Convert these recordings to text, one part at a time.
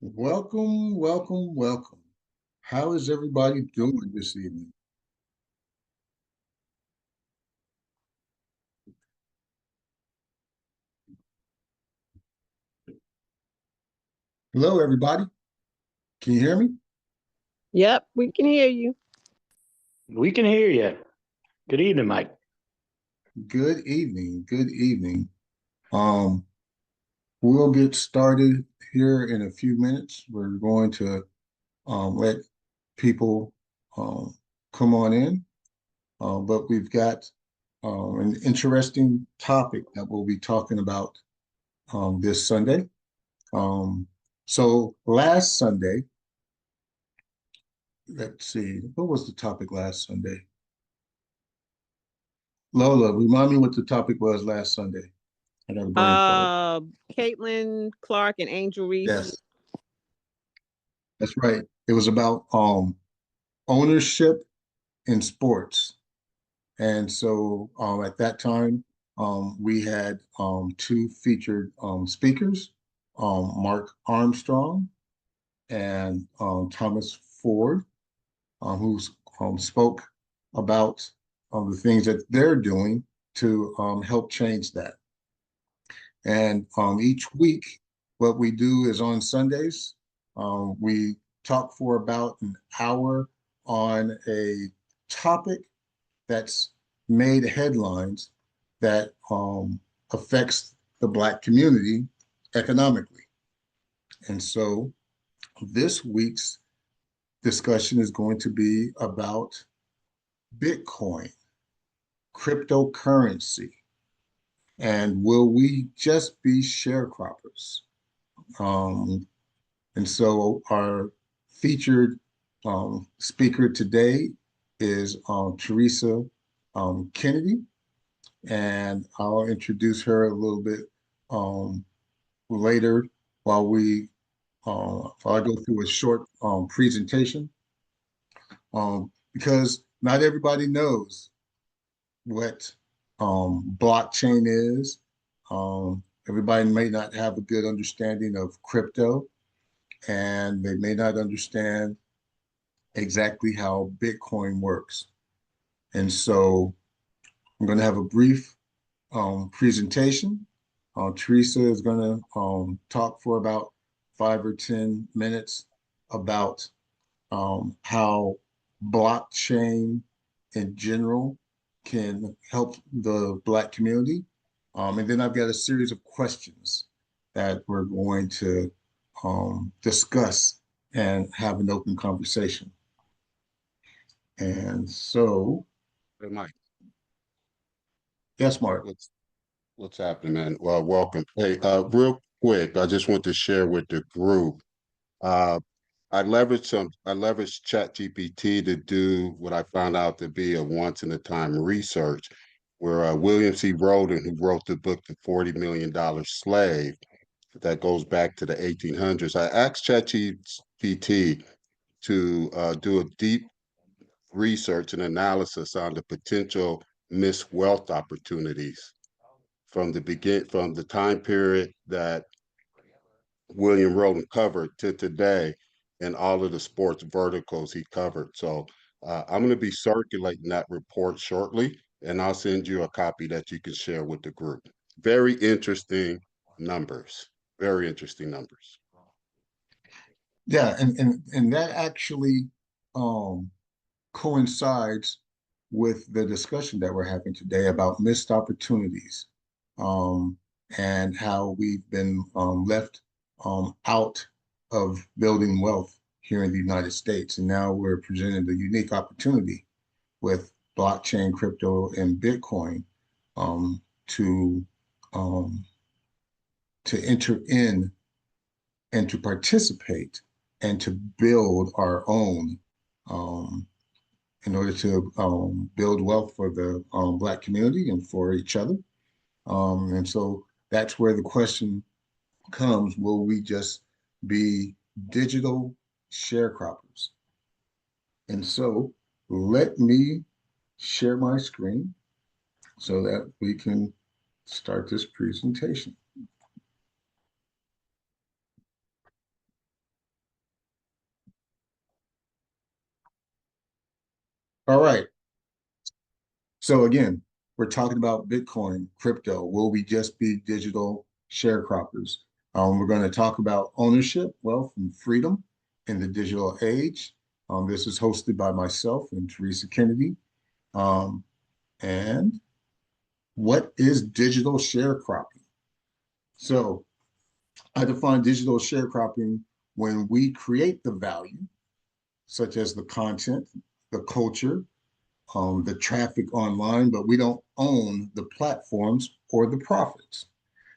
Welcome, welcome, welcome. How is everybody doing this evening? Hello, everybody. Can you hear me? Yep, we can hear you. We can hear you. Good evening, Mike. Good evening. Good evening. Um, we'll get started here in a few minutes. We're going to let people um, come on in, but we've got an interesting topic that we'll be talking about this Sunday. So last Sunday, let's see, what was the topic last Sunday? Lola, remind me what the topic was last Sunday. I got a brain fart. Caitlin Clark and Angel Reese. Yes, that's right. It was about ownership in sports. And so at that time, we had two featured speakers, Mark Armstrong and Thomas Ford, who spoke about the things that they're doing to help change that. And each week, what we do is on Sundays, we talk for about an hour on a topic that's made headlines that affects the Black community economically. And so this week's discussion is going to be about Bitcoin, cryptocurrency, and will we just be sharecroppers? Um, and so our featured speaker today is Theresa Kennedy, and I'll introduce her a little bit later while while I go through a short presentation, because not everybody knows what blockchain is. Everybody may not have a good understanding of crypto, and they may not understand exactly how Bitcoin works. And so I'm going to have a brief presentation. Theresa is going to talk for about 5 or 10 minutes about how blockchain in general can help the Black community. And then I've got a series of questions that we're going to discuss and have an open conversation. And so, Hey, Mike, yes, Mark. what's happening, man? Well, welcome. Hey, real quick, I just want to share with the group. Uh, I leveraged ChatGPT to do what I found out to be a once in a time research, where William C. Roden, who wrote the book The $40 Million Slave, that goes back to the 1800s. I asked ChatGPT to do a deep research and analysis on the potential missed wealth opportunities from the time period that William Roden covered to today and all of the sports verticals he covered. So I'm going to be circulating that report shortly, and I'll send you a copy that you can share with the group. Very interesting numbers. Very interesting numbers. Yeah, and that actually um, coincides with the discussion that we're having today about missed opportunities, um, and how we've been left out of building wealth here in the United States. And now we're presented a unique opportunity with blockchain, crypto, and Bitcoin um, to um, to enter in and to participate and to build our own um, in order to build wealth for the Black community and for each other. And so that's where the question comes, will we just be digital sharecroppers? And so let me share my screen so that we can start this presentation. All right. So again, we're talking about Bitcoin, crypto. Will we just be digital sharecroppers? We're going to talk about ownership, wealth, and freedom in the digital age. This is hosted by myself and Theresa Kennedy. Um, and what is digital sharecropping? So I define digital sharecropping when we create the value, such as the content, the culture, the traffic online, but we don't own the platforms or the profits.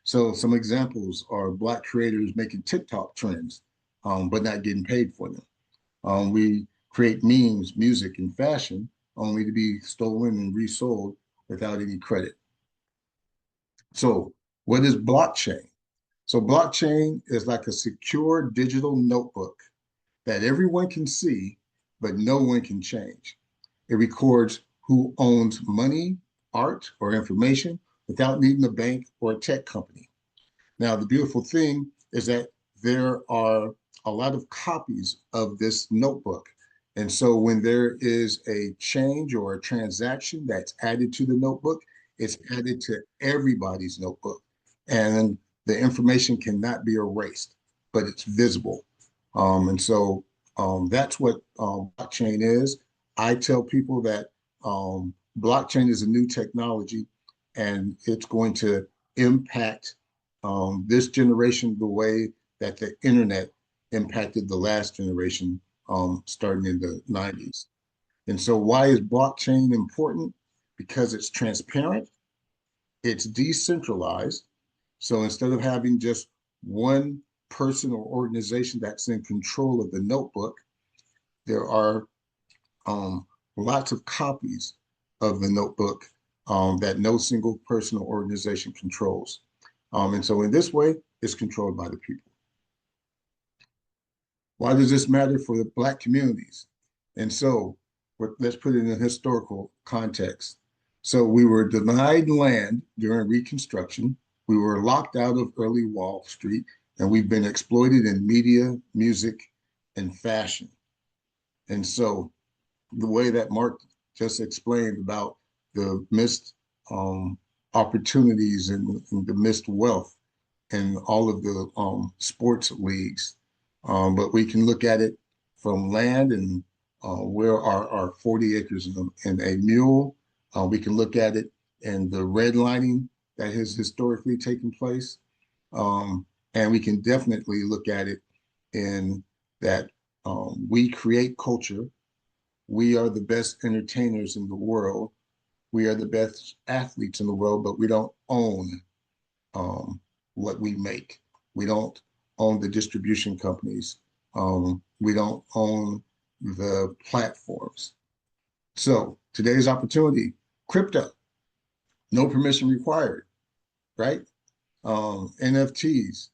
So some examples are Black creators making TikTok trends, but not getting paid for them. We create memes, music, and fashion only to be stolen and resold without any credit. So what is blockchain? So blockchain is like a secure digital notebook that everyone can see, but no one can change. It records who owns money, art, or information without needing a bank or a tech company. Now, the beautiful thing is that there are a lot of copies of this notebook. And so when there is a change or a transaction that's added to the notebook, it's added to everybody's notebook. And the information cannot be erased, but it's visible. And so that's what blockchain is. I tell people that blockchain is a new technology and it's going to impact this generation the way that the internet impacted the last generation starting in the 90s. And so why is blockchain important? Because it's transparent, it's decentralized. So instead of having just one person or organization that's in control of the notebook, there are lots of copies of the notebook that no single person or organization controls. And so in this way, it's controlled by the people. Why does this matter for the Black communities? And so let's put it in a historical context. So we were denied land during Reconstruction. We were locked out of early Wall Street, and we've been exploited in media, music, and fashion. And so the way that Mark just explained about the missed opportunities and the missed wealth and all of the sports leagues. But we can look at it from land and where are 40 acres in a mule. We can look at it in the redlining that has historically taken place. And we can definitely look at it in that we create culture. We are the best entertainers in the world. We are the best athletes in the world, but we don't own what we make. We don't own the distribution companies. We don't own the platforms. So today's opportunity, crypto, no permission required, right? NFTs,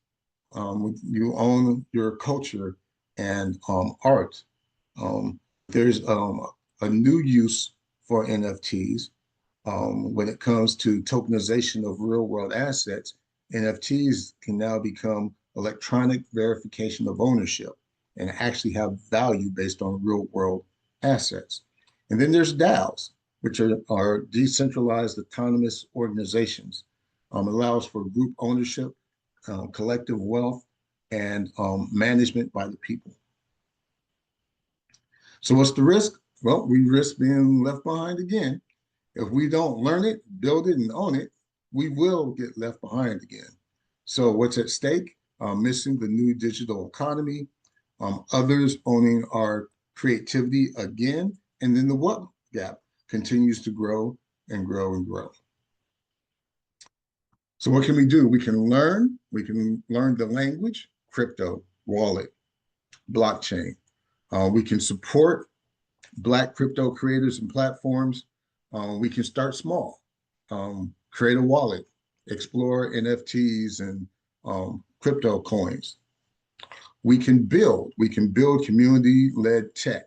you own your culture and art. There's a new use for NFTs when it comes to tokenization of real world assets. NFTs can now become electronic verification of ownership and actually have value based on real world assets. And then there's DAOs, which are decentralized autonomous organizations. Allows for group ownership, collective wealth, and management by the people. So what's the risk? Well, we risk being left behind again. If we don't learn it, build it, and own it, we will get left behind again. So what's at stake? Missing the new digital economy, others owning our creativity again, and then the what gap continues to grow and grow and grow. So what can we do? We can learn the language, crypto, wallet, blockchain. We can support Black crypto creators and platforms. We can start small, create a wallet, explore NFTs and crypto coins. We can build community-led tech,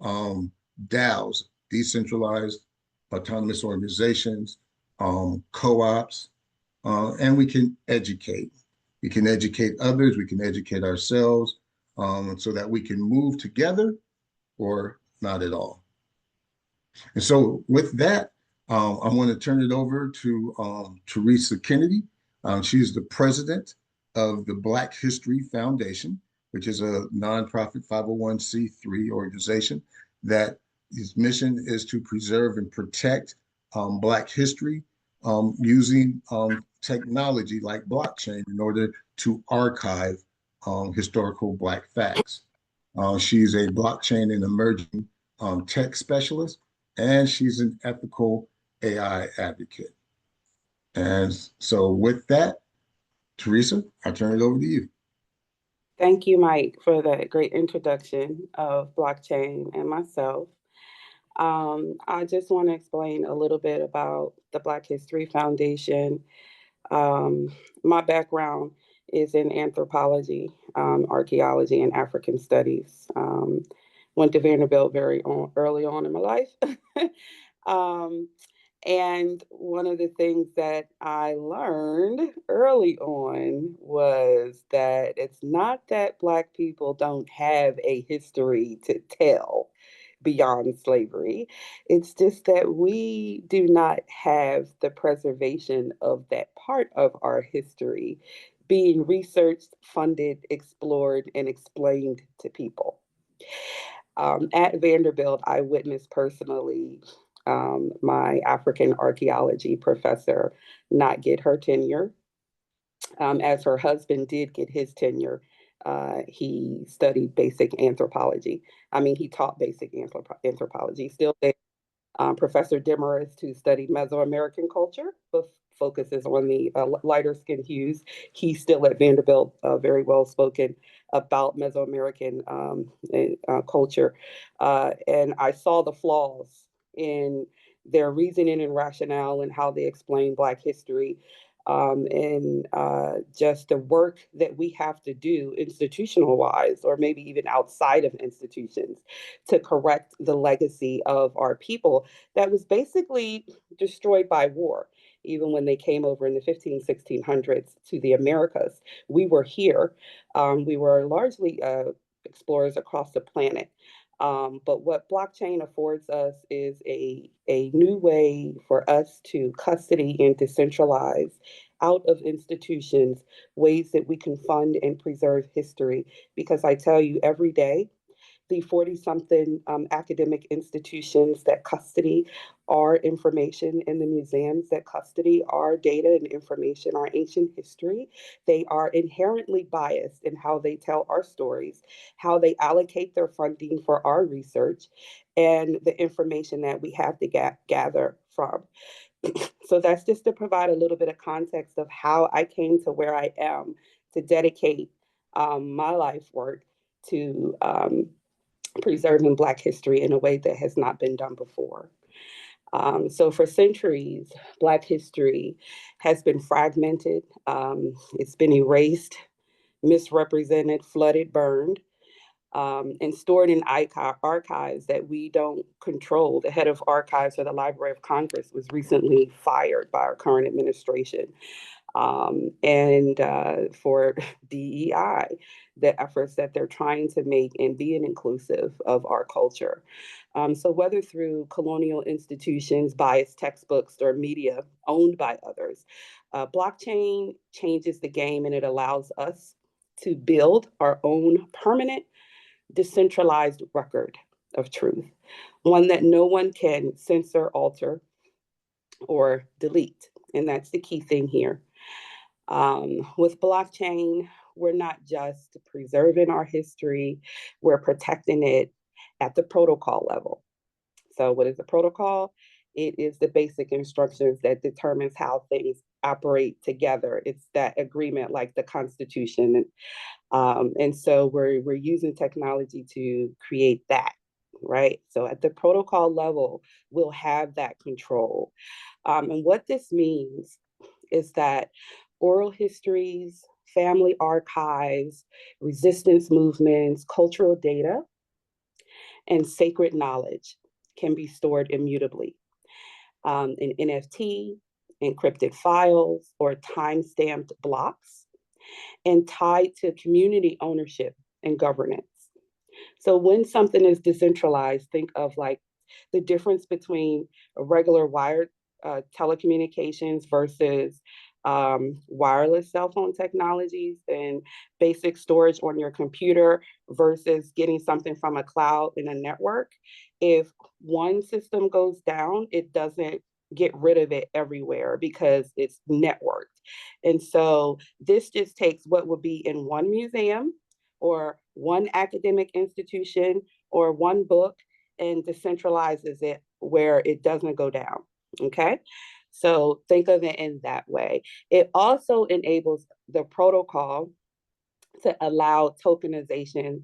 DAOs, decentralized autonomous organizations, co-ops, and we can educate. We can educate others, we can educate ourselves so that we can move together or not at all. And so with that, I want to turn it over to Theresa Kennedy. She's the president of the Black History Foundation, which is a nonprofit 501c3 organization that its mission is to preserve and protect Black history using technology like blockchain in order to archive historical Black facts. She's a blockchain and emerging tech specialist, and she's an ethical AI advocate. And so, with that, Theresa, I turn it over to you. Thank you, Mike, for that great introduction of blockchain and myself. I just want to explain a little bit about the Black History Foundation. My background is in anthropology, archaeology, and African studies. Went to Vanderbilt early on in my life. um, and one of the things that I learned early on was that it's not that Black people don't have a history to tell beyond slavery. It's just that we do not have the preservation of that part of our history being researched, funded, explored, and explained to people. At Vanderbilt, I witnessed personally my African archaeology professor not get her tenure, as her husband did get his tenure. He studied basic anthropology. I mean, he taught basic anthropology. Still there. Professor Demarest, who studied Mesoamerican culture, but focuses on the lighter skin hues. He's still at Vanderbilt, very well spoken about Mesoamerican culture. And I saw the flaws in their reasoning and rationale and how they explain Black history. And just the work that we have to do institutional wise, or maybe even outside of institutions, to correct the legacy of our people that was basically destroyed by war. Even when they came over in the 1600s to the Americas, we were here. We were largely explorers across the planet. But what blockchain affords us is a new way for us to custody and decentralize out of institutions ways that we can fund and preserve history. Because I tell you, every day, the 40 something academic institutions that custody our information in the museums, that custody our data and information, our ancient history, they are inherently biased in how they tell our stories, how they allocate their funding for our research, and the information that we have to gather from. So that's just to provide a little bit of context of how I came to where I am to dedicate my life work to preserving Black history in a way that has not been done before. So for centuries, Black history has been fragmented. It's been erased, misrepresented, flooded, burned, and stored in archives that we don't control. The head of archives for the Library of Congress was recently fired by our current administration. And for DEI, the efforts that they're trying to make in being inclusive of our culture. So whether through colonial institutions, biased textbooks, or media owned by others, blockchain changes the game, and it allows us to build our own permanent, decentralized record of truth, one that no one can censor, alter, or delete. And that's the key thing here. With blockchain, we're not just preserving our history, we're protecting it at the protocol level. So what is the protocol? It is the basic instructions that determines how things operate together. It's that agreement like the Constitution. And so we're using technology to create that, right? So at the protocol level, we'll have that control. And what this means is that oral histories, family archives, resistance movements, cultural data, and sacred knowledge can be stored immutably in NFT, encrypted files, or time-stamped blocks, and tied to community ownership and governance. So when something is decentralized, think of like the difference between a regular wired telecommunications versus wireless cell phone technologies and basic storage on your computer versus getting something from a cloud in a network. If one system goes down, it doesn't get rid of it everywhere because it's networked. And so this just takes what would be in one museum or one academic institution or one book and decentralizes it where it doesn't go down. Okay. So think of it in that way. It also enables the protocol to allow tokenization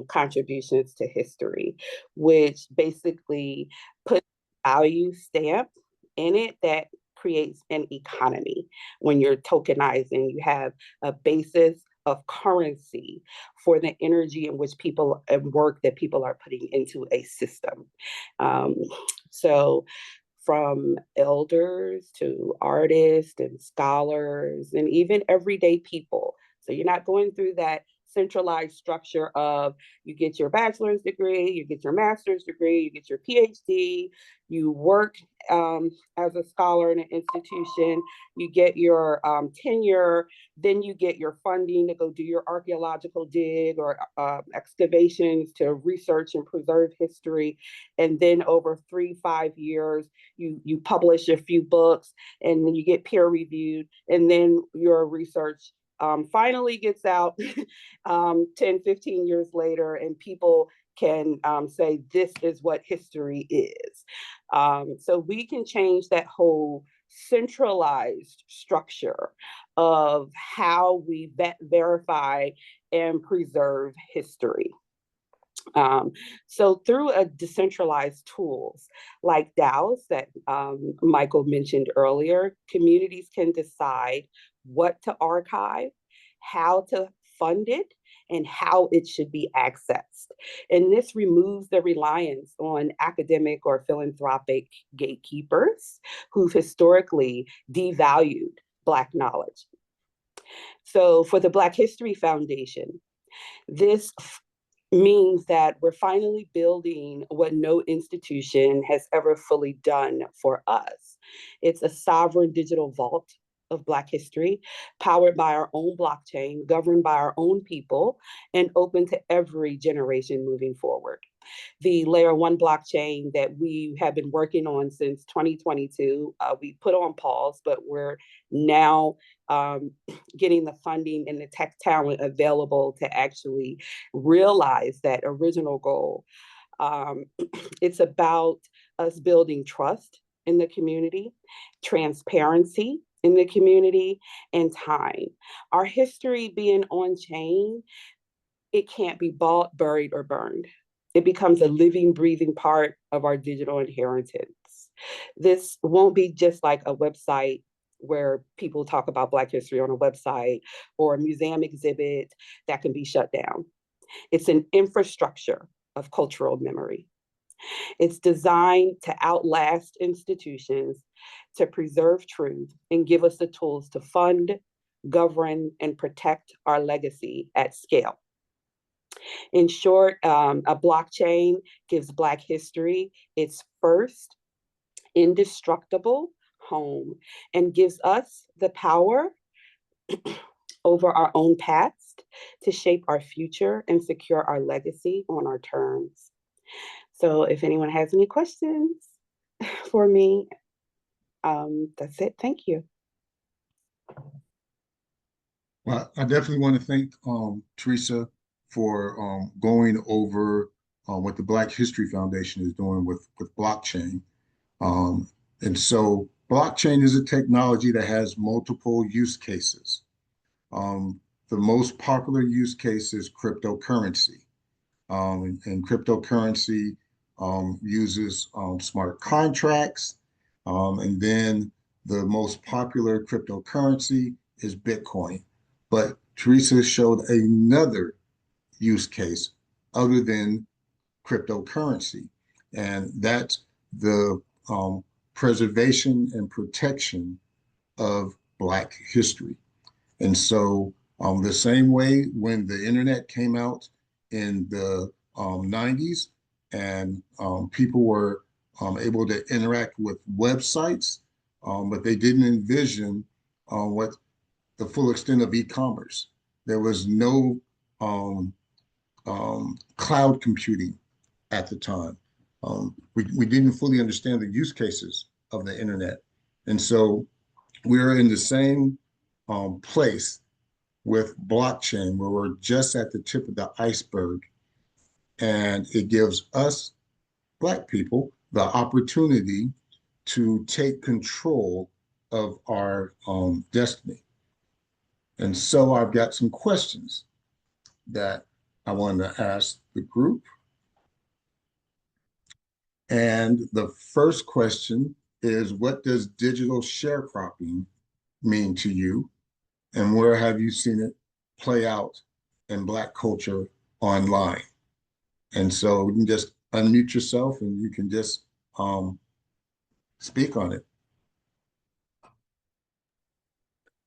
contributions to history, which basically puts value stamp in it that creates an economy. When you're tokenizing, you have a basis of currency for the energy in which people and work that people are putting into a system. So from elders to artists and scholars and even everyday people. So you're not going through that centralized structure of you get your bachelor's degree, you get your master's degree, you get your PhD, you work as a scholar in an institution, you get your tenure, then you get your funding to go do your archaeological dig or excavations to research and preserve history. And then over 3-5 years, you publish a few books and then you get peer reviewed, and then your research finally gets out 10-15 years later, and people can say this is what history is. So we can change that whole centralized structure of how we verify and preserve history. So through a decentralized tools like DAOs that Michael mentioned earlier, communities can decide what to archive, how to fund it, and how it should be accessed. And this removes the reliance on academic or philanthropic gatekeepers who've historically devalued Black knowledge. So for the Black History Foundation, this means that we're finally building what no institution has ever fully done for us. It's a sovereign digital vault of Black history, powered by our own blockchain, governed by our own people, and open to every generation moving forward. The layer 1 blockchain that we have been working on since 2022, we put on pause, but we're now getting the funding and the tech talent available to actually realize that original goal. It's about us building trust in the community, transparency in the community, and time. Our history being on chain, it can't be bought, buried, or burned. It becomes a living, breathing part of our digital inheritance. This won't be just like a website where people talk about Black history on a website or a museum exhibit that can be shut down. It's an infrastructure of cultural memory. It's designed to outlast institutions, to preserve truth, and give us the tools to fund, govern, and protect our legacy at scale. In short, a blockchain gives Black history its first indestructible home and gives us the power over our own past to shape our future and secure our legacy on our terms. So if anyone has any questions for me, that's it. Thank you. Well, I definitely want to thank Theresa for going over what the Black History Foundation is doing with blockchain. And so blockchain is a technology that has multiple use cases. The most popular use case is cryptocurrency. And cryptocurrency uses smart contracts. And then the most popular cryptocurrency is Bitcoin. But Theresa showed another use case other than cryptocurrency, and that's the preservation and protection of Black history. And so the same way when the internet came out in the 90s and people were able to interact with websites, but they didn't envision what the full extent of e-commerce. There was no cloud computing at the time. We didn't fully understand the use cases of the internet. And so we're in the same place with blockchain, where we're just at the tip of the iceberg. And it gives us, Black people, the opportunity to take control of our destiny. And so I've got some questions that I wanted to ask the group. And the first question is, what does digital sharecropping mean to you? And where have you seen it play out in Black culture online? And so you can just unmute yourself and you can just speak on it.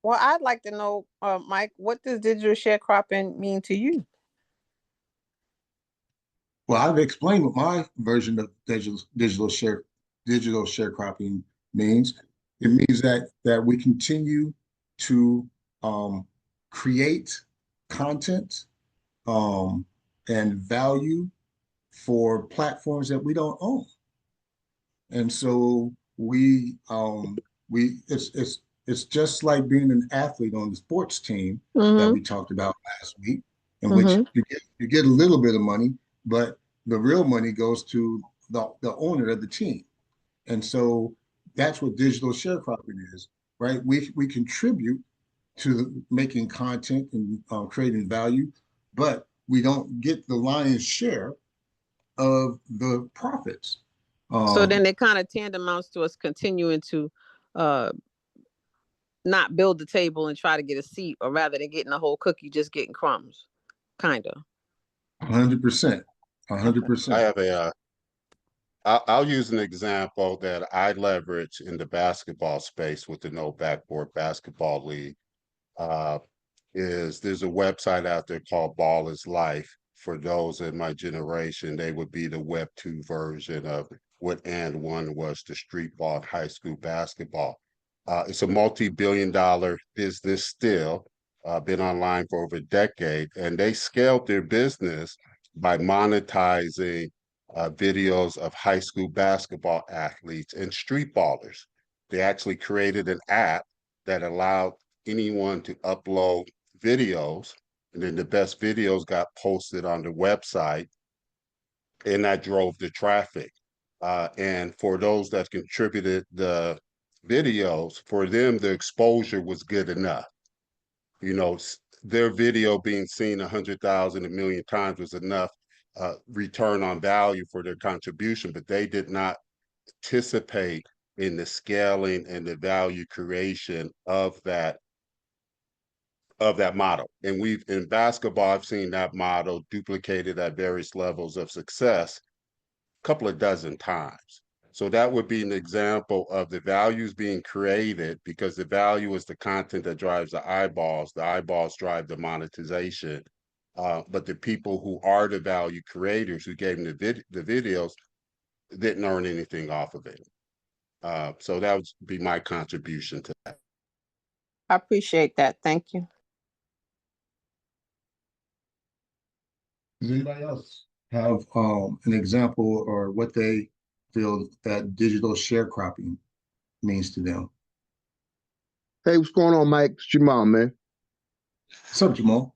Well, I'd like to know, Mike, what does digital sharecropping mean to you? Well, I've explained what my version of digital sharecropping means. It means that we continue to create content and value for platforms that we don't own. And so it's just like being an athlete on the sports team that we talked about last week, in which you get a little bit of money, but the real money goes to the owner of the team. And so that's what digital sharecropping is, right? We contribute to making content and creating value, but we don't get the lion's share of the profits. So then it kind of tandemounts to us continuing to not build the table and try to get a seat, or rather than getting a whole cookie, just getting crumbs, kind of. 100%. I 100%. have I'll use an example that I leverage in the basketball space with the No Backboard Basketball League. There's a website out there called Ball is Life. For those in my generation, they would be the Web 2 version of what And One was to street ball and high school basketball. It's a multi-billion-dollar business still, been online for over a decade, and they scaled their business by monetizing videos of high school basketball athletes and street ballers. They actually created an app that allowed anyone to upload videos, and then the best videos got posted on the website, and that drove the traffic. And for those that contributed the videos, for them, the exposure was good enough. You know, their video being seen 100,000, 1,000,000 times was enough return on value for their contribution, but they did not participate in the scaling and the value creation of that model. And in basketball, I've seen that model duplicated at various levels of success a couple of dozen times. So that would be an example of the values being created, because the value is the content that drives the eyeballs. The eyeballs drive the monetization. But the people who are the value creators, who gave them the videos, didn't earn anything off of it. So that would be my contribution to that. I appreciate that. Thank you. Does anybody else have an example or what they feel that digital sharecropping means to them? Hey, what's going on, Mike? It's Jamal, man. What's up, Jamal?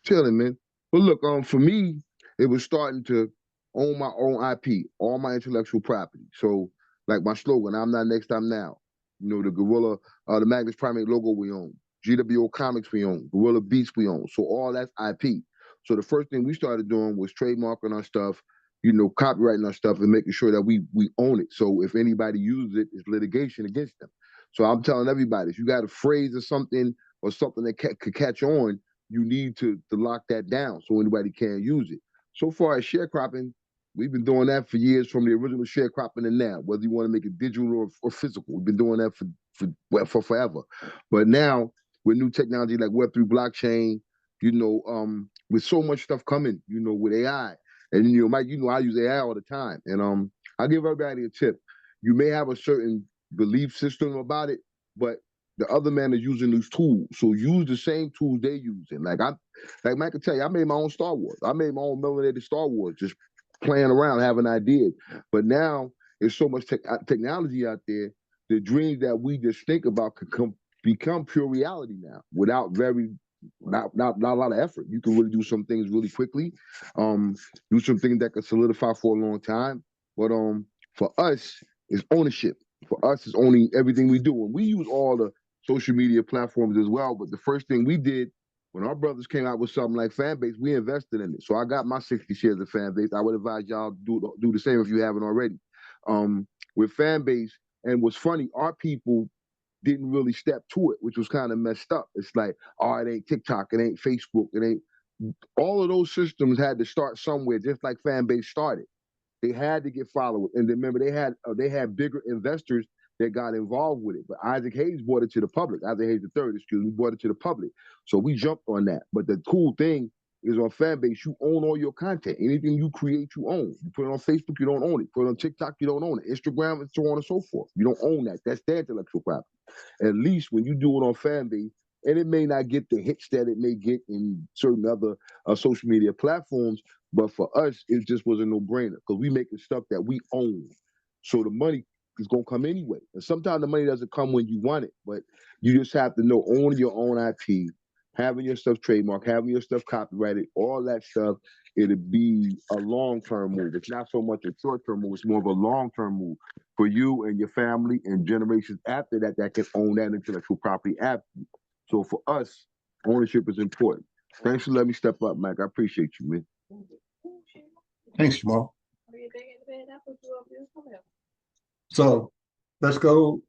Chilling, man. Well, look, for me, it was starting to own my own IP, all my intellectual property. So, like my slogan, I'm not next, I'm now. You know, the Gorilla, the Magnus Primate logo we own, GWO Comics we own, Gorilla Beats we own. So all that's IP. So the first thing we started doing was trademarking our stuff, you know, copyrighting our stuff and making sure that we own it. So if anybody uses it, it's litigation against them. So I'm telling everybody, if you got a phrase or something that could catch on, you need to lock that down so anybody can't use it. So far as sharecropping, we've been doing that for years, from the original sharecropping to now, whether you want to make it digital or physical. We've been doing that for forever. But now with new technology like Web3 blockchain, you know, with so much stuff coming, you know, with AI, And you know, Mike, you know, I use AI all the time, and I give everybody a tip. You may have a certain belief system about it, but the other man is using these tools. So use the same tools they using. Like Mike can tell you, I made my own Star Wars. I made my own melanated Star Wars, just playing around, having ideas. But now there's so much technology out there. The dreams that we just think about can become pure reality now without not a lot of effort. You can really do some things really quickly, do some things that can solidify for a long time. But for us, it's ownership. For us, it's owning everything we do. And we use all the social media platforms as well. But the first thing we did when our brothers came out with something like Fanbase, we invested in it. So I got my 60 shares of Fanbase. I would advise y'all do the same if you haven't already. With Fanbase, and what's funny, our people didn't really step to it, which was kind of messed up. It's like, oh, it ain't TikTok, it ain't Facebook, it ain't. All of those systems had to start somewhere, just like Fanbase started. They had to get followers, and remember they had bigger investors that got involved with it. But Isaac Hayes brought it to the public. Isaac Hayes III, excuse me, brought it to the public. So we jumped on that. But the cool thing is on Fanbase, you own all your content. Anything you create, you own. You put it on Facebook, you don't own it. Put it on TikTok, you don't own it. Instagram, and so on and so forth. You don't own that. That's their intellectual property. At least when you do it on Fanbase, and it may not get the hits that it may get in certain other social media platforms, but for us, it just was a no-brainer because we making stuff that we own. So the money is gonna come anyway. And sometimes the money doesn't come when you want it, but you just have to know owning your own IP, having your stuff trademarked, having your stuff copyrighted, all that stuff. It'll be a long-term move. It's not so much a short-term move, it's more of a long-term move for you and your family and generations after that that can own that intellectual property after you. So for us, ownership is important. Thanks for letting me step up, Mike. I appreciate you, man. Thanks, Jamal. So let's go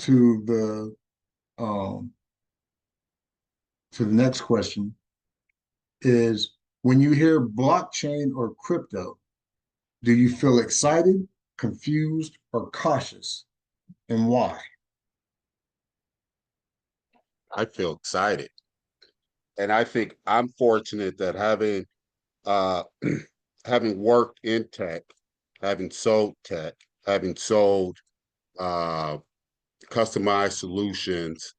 to the next question is, when you hear blockchain or crypto, do you feel excited, confused, or cautious, and why? I feel excited. And I think I'm fortunate that having having worked in tech, having sold tech, having sold customized solutions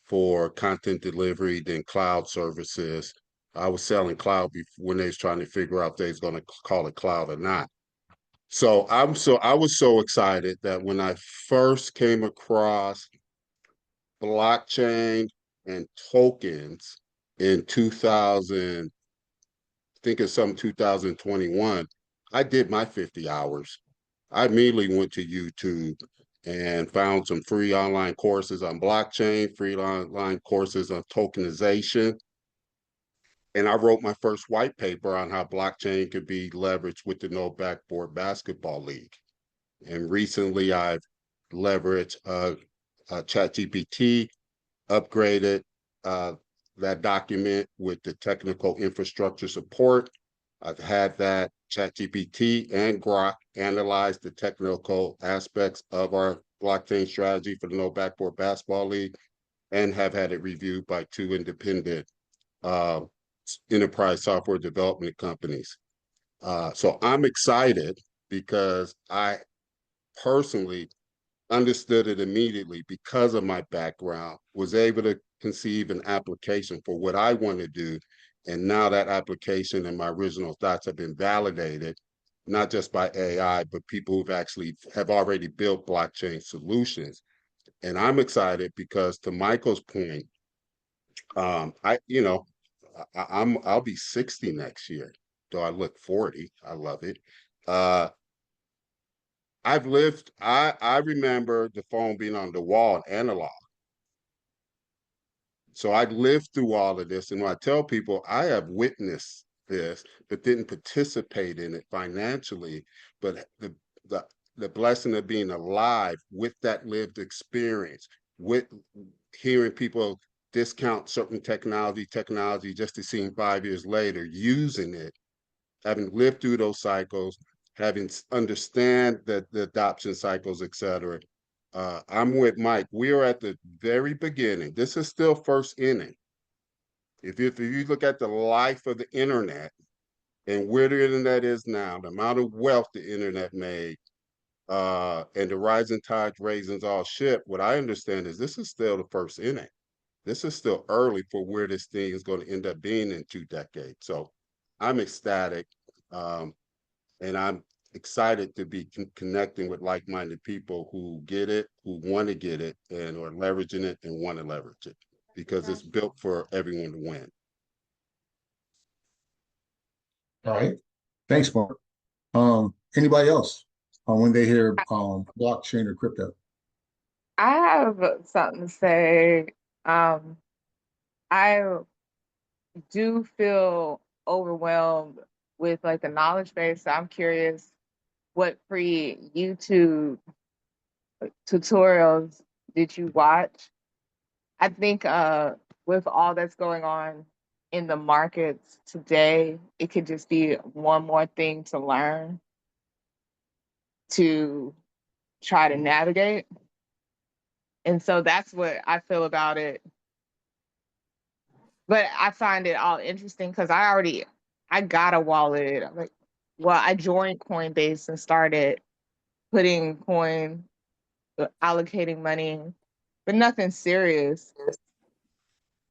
for content delivery, then cloud services. I was selling cloud when they was trying to figure out if they was going to call it cloud or not. So I was so excited that when I first came across blockchain and tokens in 2000, I think it's some 2021, I did my 50 hours. I immediately went to YouTube and found some free online courses on blockchain, free online courses on tokenization. And I wrote my first white paper on how blockchain could be leveraged with the No Backboard Basketball League. And recently I've leveraged ChatGPT, upgraded that document with the technical infrastructure support. I've had that ChatGPT and Grok analyze the technical aspects of our blockchain strategy for the No Backboard Basketball League, and have had it reviewed by 2 independent enterprise software development companies. So I'm excited because I personally understood it immediately because of my background, was able to conceive an application for what I want to do. And now that application and my original thoughts have been validated, not just by AI, but people who've actually have already built blockchain solutions. And I'm excited because, to Michael's point, I'll be 60 next year, though I look 40. I love it. I remember the phone being on the wall, analog. So I lived through all of this. And when I tell people I have witnessed this, but didn't participate in it financially, but the blessing of being alive with that lived experience, with hearing people discount certain technology just to see them 5 years later using it, having lived through those cycles, having understand the adoption cycles, et cetera. I'm with Mike. We are at the very beginning. This is still first inning. If you look at the life of the internet and where the internet is now, the amount of wealth the internet made, and the rising tide raises all ship, what I understand is this is still the first inning. This is still early for where this thing is going to end up being in 2 decades. So I'm ecstatic, and I'm excited to be connecting with like-minded people who get it, who want to get it, and are leveraging it and want to leverage it, because it's built for everyone to win. All right. Thanks, Mark. Anybody else when they hear blockchain or crypto? I have something to say. I do feel overwhelmed with like the knowledge base. So I'm curious what free YouTube tutorials did you watch? I think with all that's going on in the markets today, it could just be one more thing to learn to try to navigate. And so that's what I feel about it. But I find it all interesting because I got a wallet. I joined Coinbase and started putting allocating money, but nothing serious.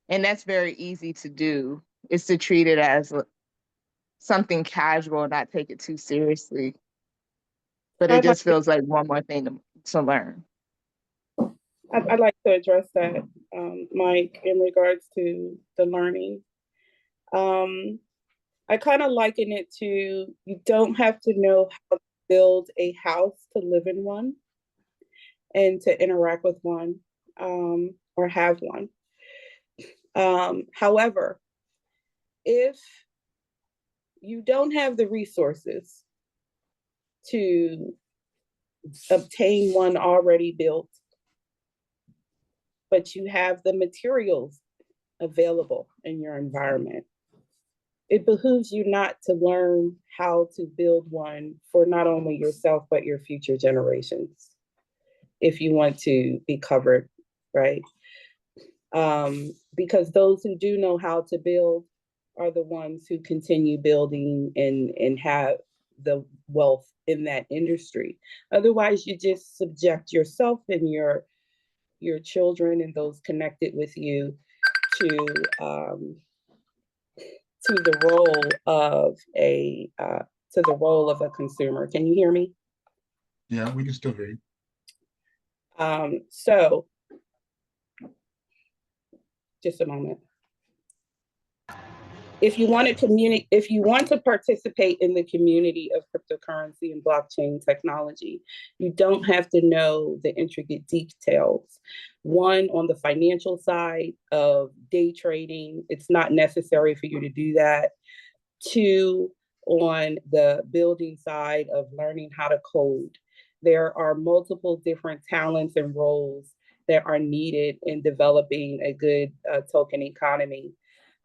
And that's very easy to do. It's to treat it as something casual, not take it too seriously. But it just feels like one more thing to learn. I'd like to address that, Mike, in regards to the learning. I kind of liken it to, you don't have to know how to build a house to live in one and to interact with one, or have one. However, if you don't have the resources to obtain one already built, but you have the materials available in your environment, it behooves you not to learn how to build one for not only yourself, but your future generations, if you want to be covered, right? Because those who do know how to build are the ones who continue building and have the wealth in that industry. Otherwise, you just subject yourself and your children and those connected with you to the role of a consumer. Can you hear me? Yeah, we can still hear you. So just a moment. If you want to participate in the community of cryptocurrency and blockchain technology, you don't have to know the intricate details. One, on the financial side of day trading, it's not necessary for you to do that. Two, on the building side of learning how to code, there are multiple different talents and roles that are needed in developing a good token economy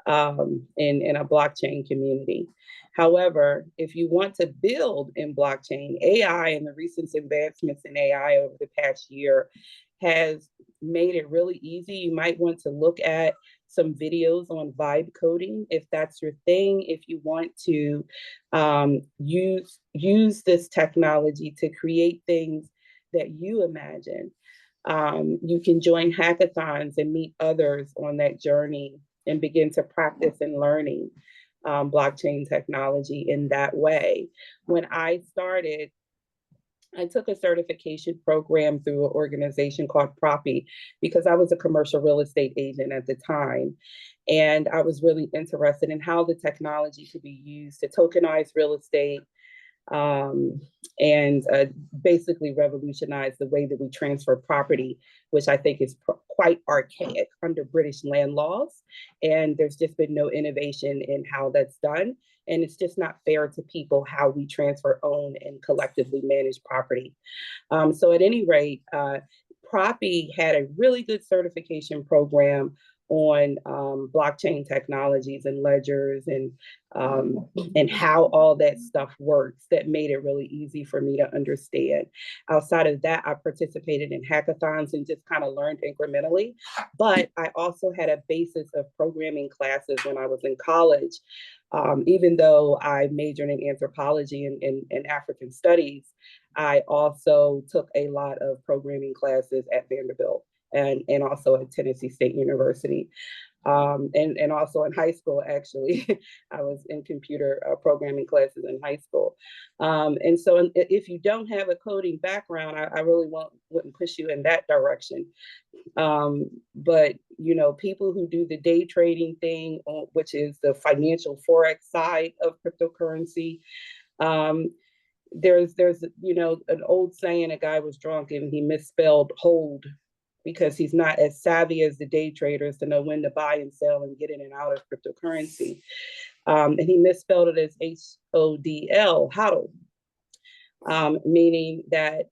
in a blockchain community. However, if you want to build in blockchain, AI and the recent advancements in AI over the past year has made it really easy. You might want to look at some videos on vibe coding if that's your thing. If you want to use this technology to create things that you imagine, you can join hackathons and meet others on that journey and begin to practice and learning blockchain technology in that way. When I started, I took a certification program through an organization called PROPI because I was a commercial real estate agent at the time. And I was really interested in how the technology could be used to tokenize real estate, and basically revolutionize the way that we transfer property, which I think is quite archaic under British land laws. And there's just been no innovation in how that's done. And it's just not fair to people how we transfer, own, and collectively manage property. So at any rate, PROPI had a really good certification program on blockchain technologies and ledgers and how all that stuff works, that made it really easy for me to understand. Outside of that, I participated in hackathons and just kind of learned incrementally. But I also had a basis of programming classes when I was in college. Even though I majored in anthropology and African studies, I also took a lot of programming classes at Vanderbilt and also at Tennessee State University. And also in high school, actually, I was in computer programming classes in high school. And so if you don't have a coding background, I really wouldn't push you in that direction. But, you know, people who do the day trading thing, which is the financial Forex side of cryptocurrency, there's you know, an old saying, a guy was drunk and he misspelled hold, because he's not as savvy as the day traders to know when to buy and sell and get in and out of cryptocurrency. And he misspelled it as HODL, HODL, meaning that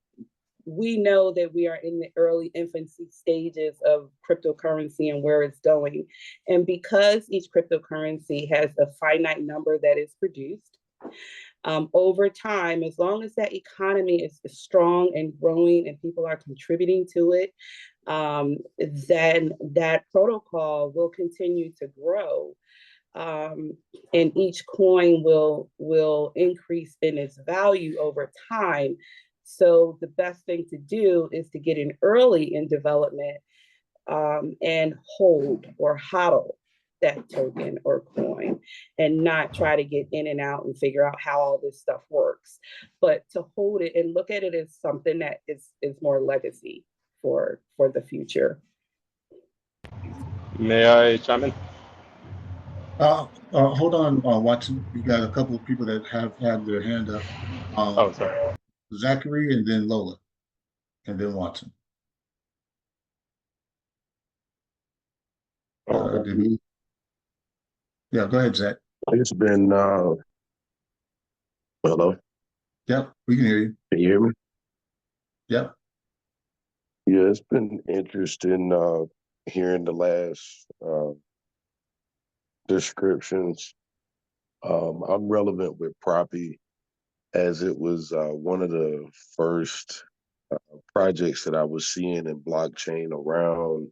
we know that we are in the early infancy stages of cryptocurrency and where it's going. And because each cryptocurrency has a finite number that is produced, over time, as long as that economy is strong and growing and people are contributing to it, then that protocol will continue to grow. And each coin will increase in its value over time. So the best thing to do is to get in early in development and hold or hodl that token or coin, and not try to get in and out and figure out how all this stuff works, but to hold it and look at it as something that is more legacy for the future. May I chime in? Hold on, Watson. We got a couple of people that have had their hand up. Oh, sorry. Zachary, and then Lola, and then Watson. Yeah, go ahead, Zach. It's been hello. Yep, we can hear you. Can you hear me? Yep. Yeah, it's been interesting hearing the last descriptions. I'm relevant with Proppy, as it was one of the first projects that I was seeing in blockchain around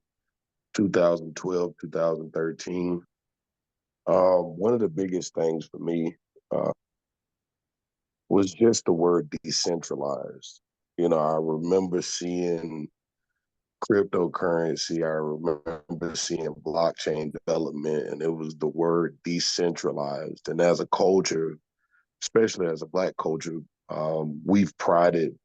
2012, 2013. One of the biggest things for me was just the word decentralized. You know, I remember seeing cryptocurrency, I remember seeing blockchain development, and it was the word decentralized. And as a culture, especially as a Black culture, we've prided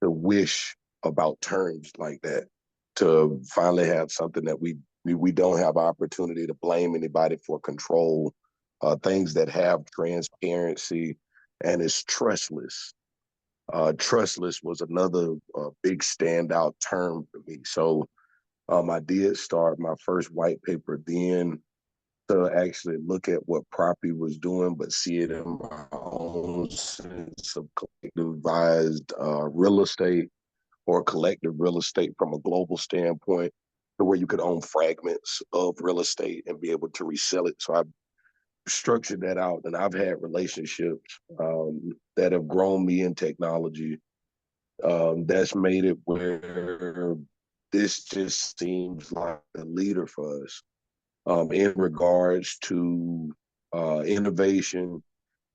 the wish about terms like that, to finally have something that we don't have opportunity to blame anybody for control, things that have transparency and is trustless. Trustless was another big standout term for me. So I did start my first white paper then to actually look at what Proppy was doing, but see it in my own sense of collectivized real estate, or collective real estate from a global standpoint, to where you could own fragments of real estate and be able to resell it. So I've structured that out, and I've had relationships that have grown me in technology. That's made it where this just seems like a leader for us in regards to innovation,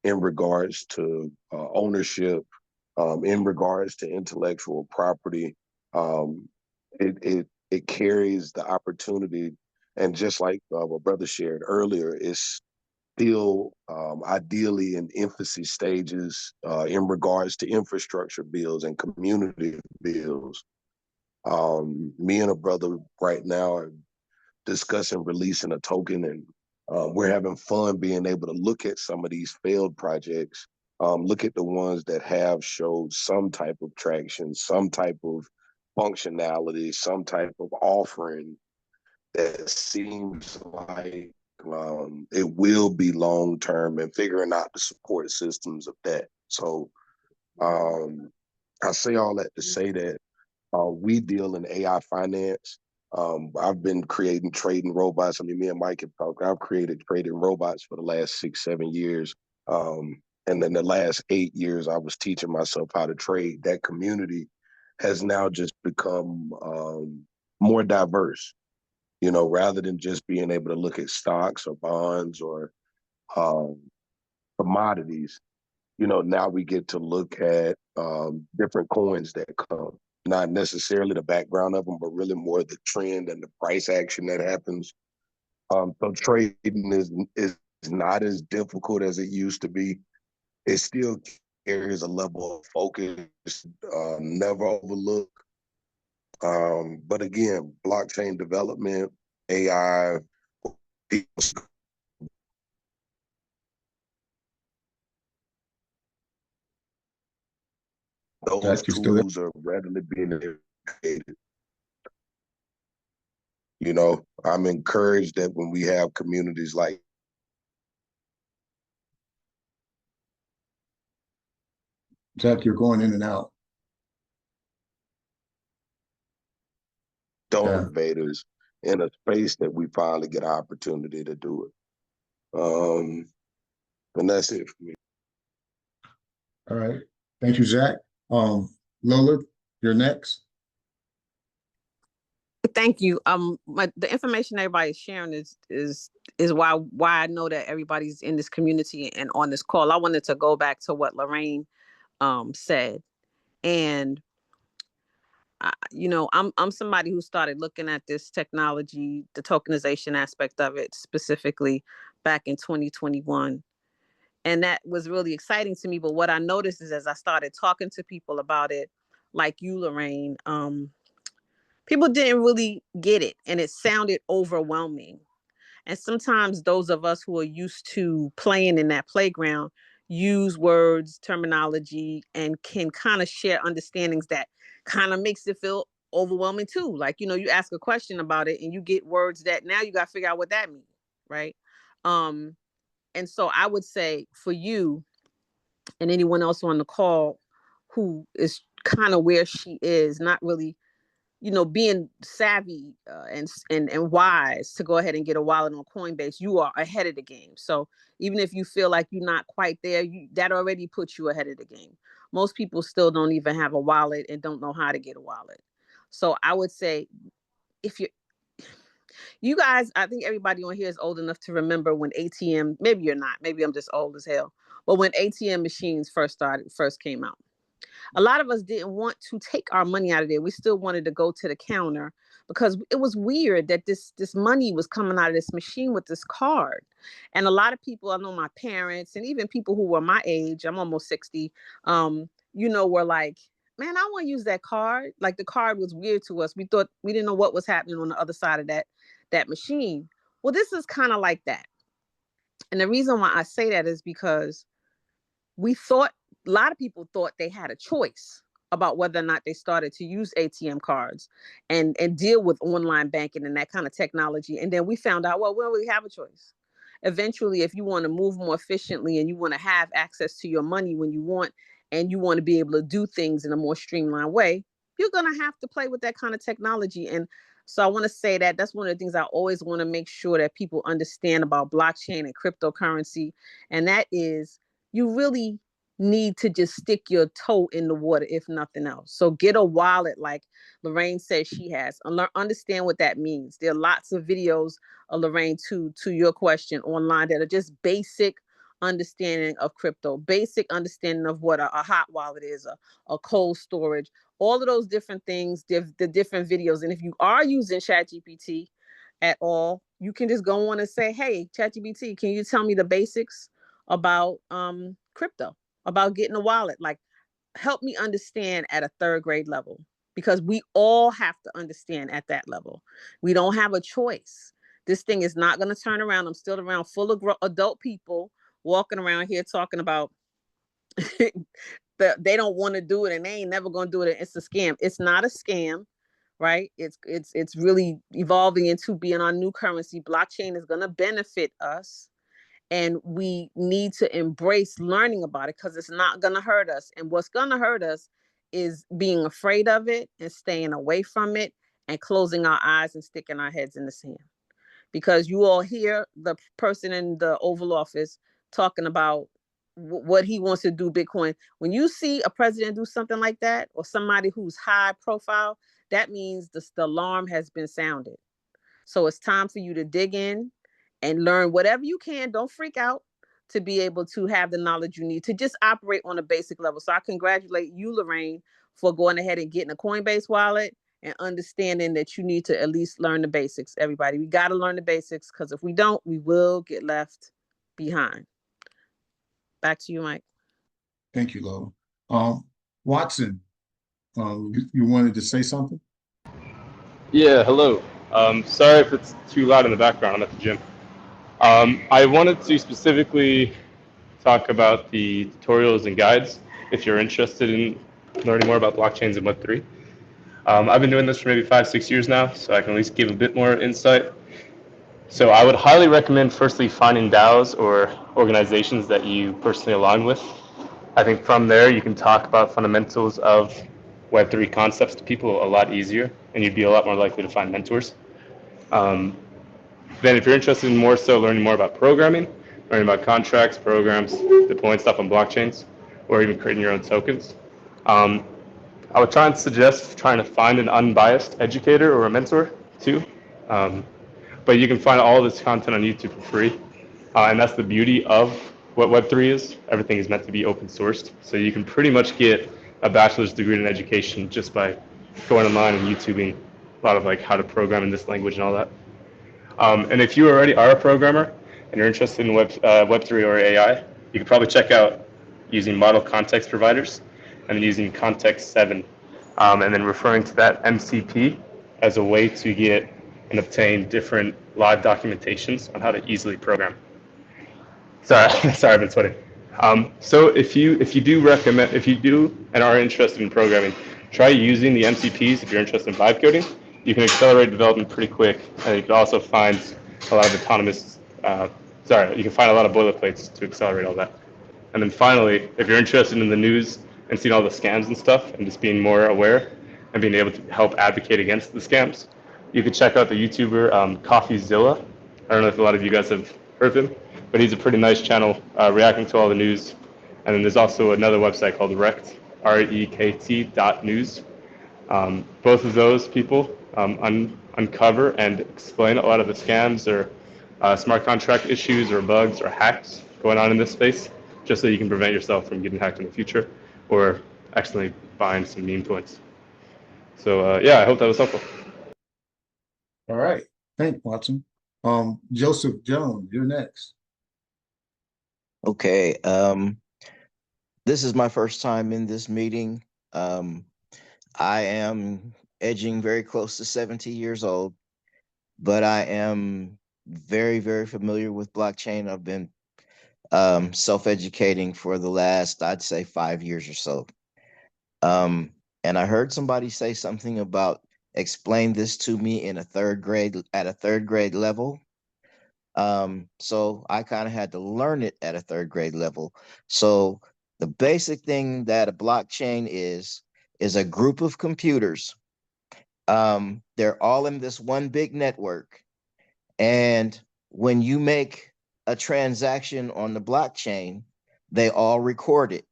in regards to ownership, in regards to intellectual property. It carries the opportunity, and just like what brother shared earlier, it's still ideally in infancy stages in regards to infrastructure bills and community bills. Me and a brother right now are discussing releasing a token, and we're having fun being able to look at some of these failed projects, look at the ones that have showed some type of traction, some type of functionality, some type of offering that seems like it will be long term, and figuring out the support systems of that. So I say all that to say that we deal in AI finance. I've been creating trading robots. I mean, me and Mike have talked. I've created trading robots for the last 6, 7 years. And then the last 8 years, I was teaching myself how to trade. That community has now just become more diverse, you know, rather than just being able to look at stocks or bonds or commodities. You know, now we get to look at different coins that come, not necessarily the background of them, but really more the trend and the price action that happens. So trading is not as difficult as it used to be. It still carries a level of focus, never overlook. But again, blockchain development, AI, those Zach, you still there? tools are readily being created. You know, I'm encouraged that when we have communities like Zach, you're going in and out. Yeah. innovators in a space that we finally get an opportunity to do it. And that's it for me. All right. Thank you, Zach. Lola, you're next. Thank you. The information everybody's sharing is why I know that everybody's in this community and on this call. I wanted to go back to what Lorraine said, and you know, I'm somebody who started looking at this technology, the tokenization aspect of it specifically back in 2021. And that was really exciting to me. But what I noticed is as I started talking to people about it, like you, Lorraine, people didn't really get it and it sounded overwhelming. And sometimes those of us who are used to playing in that playground use words, terminology, and can kind of share understandings that kind of makes it feel overwhelming too. Like, you know, you ask a question about it and you get words that now you got to figure out what that means, right? And so I would say for you and anyone else on the call who is kind of where she is, not really, you know, being savvy and wise to go ahead and get a wallet on Coinbase, you are ahead of the game. So even if you feel like you're not quite there, that already puts you ahead of the game. Most people still don't even have a wallet and don't know how to get a wallet. So I would say if you guys, I think everybody on here is old enough to remember when ATM, maybe you're not, maybe I'm just old as hell, but when ATM machines first came out, a lot of us didn't want to take our money out of there. We still wanted to go to the counter because it was weird that this money was coming out of this machine with this card. And a lot of people, I know my parents and even people who were my age, I'm almost 60, you know, were like, man, I want to use that card. Like the card was weird to us. We thought we didn't know what was happening on the other side of that machine. Well, this is kind of like that. And the reason why I say that is because a lot of people thought they had a choice about whether or not they started to use ATM cards and deal with online banking and that kind of technology. And then we found out, well, we don't really have a choice. Eventually, if you want to move more efficiently and you want to have access to your money when you want, and you want to be able to do things in a more streamlined way, you're going to have to play with that kind of technology. And so I want to say that that's one of the things I always want to make sure that people understand about blockchain and cryptocurrency. And that is, you really need to just stick your toe in the water, if nothing else. So get a wallet like Lorraine says she has, and understand what that means. There are lots of videos of Lorraine to your question online that are just basic understanding of crypto, basic understanding of what a hot wallet is, a cold storage, all of those different things, the different videos. And if you are using ChatGPT at all, you can just go on and say, hey, ChatGPT, can you tell me the basics about crypto, about getting a wallet? Like, help me understand at a third grade level, because we all have to understand at that level. We don't have a choice. This thing is not going to turn around. I'm still around full of adult people walking around here talking about they don't want to do it and they ain't never going to do it. It's a scam. It's not a scam, right? It's really evolving into being our new currency. Blockchain is going to benefit us, and we need to embrace learning about it because it's not going to hurt us. And what's going to hurt us is being afraid of it and staying away from it and closing our eyes and sticking our heads in the sand. Because you all hear the person in the Oval Office talking about what he wants to do Bitcoin. When you see a president do something like that, or somebody who's high profile, that means the alarm has been sounded. So it's time for you to dig in and learn whatever you can. Don't freak out, to be able to have the knowledge you need to just operate on a basic level. So I congratulate you, Lorraine, for going ahead and getting a Coinbase wallet and understanding that you need to at least learn the basics. Everybody, we got to learn the basics, because if we don't, we will get left behind. Back to you, Mike. Thank you, Lola. Watson, you wanted to say something? Yeah, hello. Sorry if it's too loud in the background. I'm at the gym. I wanted to specifically talk about the tutorials and guides if you're interested in learning more about blockchains and Web3. I've been doing this for maybe 5-6 years now, so I can at least give a bit more insight. So I would highly recommend firstly finding DAOs or organizations that you personally align with. I think from there you can talk about fundamentals of Web3 concepts to people a lot easier, and you'd be a lot more likely to find mentors. Then if you're interested in more so learning more about programming, learning about contracts, programs, deploying stuff on blockchains, or even creating your own tokens, I would try and suggest trying to find an unbiased educator or a mentor too. But you can find all this content on YouTube for free. And that's the beauty of what Web3 is. Everything is meant to be open sourced. So you can pretty much get a bachelor's degree in education just by going online and YouTubing a lot of like how to program in this language and all that. And if you already are a programmer and you're interested in Web3 or AI, you can probably check out using model context providers and then using context 7, and then referring to that MCP as a way to get and obtain different live documentations on how to easily program. Sorry, I've been sweating. So if you do and are interested in programming, try using the MCPs if you're interested in vibe coding. You can accelerate development pretty quick, and you can also find a lot of autonomous. You can find a lot of boilerplates to accelerate all that. And then finally, if you're interested in the news and seeing all the scams and stuff, and just being more aware and being able to help advocate against the scams, you can check out the YouTuber CoffeeZilla. I don't know if a lot of you guys have heard of him, but he's a pretty nice channel reacting to all the news. And then there's also another website called Rekt, REKT.news. Both of those people uncover and explain a lot of the scams or smart contract issues or bugs or hacks going on in this space, just so you can prevent yourself from getting hacked in the future or accidentally buying some meme coins. So yeah, I hope that was helpful. All right. Thanks, Watson. Joseph Jones, you're next. Okay. This is my first time in this meeting. I am edging very close to 70 years old, but I am very, very familiar with blockchain. I've been self-educating for the last, I'd say, 5 years or so. And I heard somebody say something about explain this to me in at a third grade level. So I kind of had to learn it at a third grade level. So the basic thing that a blockchain is a group of computers. They're all in this one big network. And when you make a transaction on the blockchain, they all record it.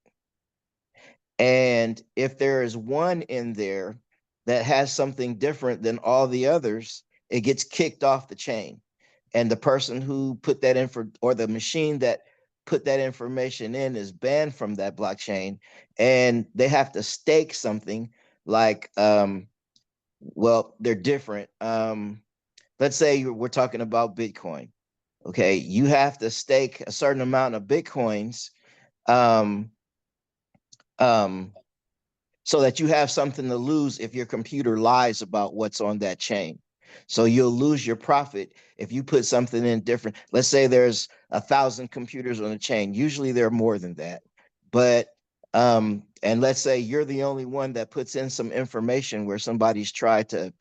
And if there is one in there that has something different than all the others, it gets kicked off the chain. And the person who put that in or the machine that put that information in is banned from that blockchain, and they have to stake something like, well, they're different. Let's say we're talking about Bitcoin. Okay, you have to stake a certain amount of Bitcoins so that you have something to lose if your computer lies about what's on that chain. So you'll lose your profit if you put something in different. Let's say there's 1,000 computers on a chain. Usually there are more than that. But and let's say you're the only one that puts in some information where somebody's tried to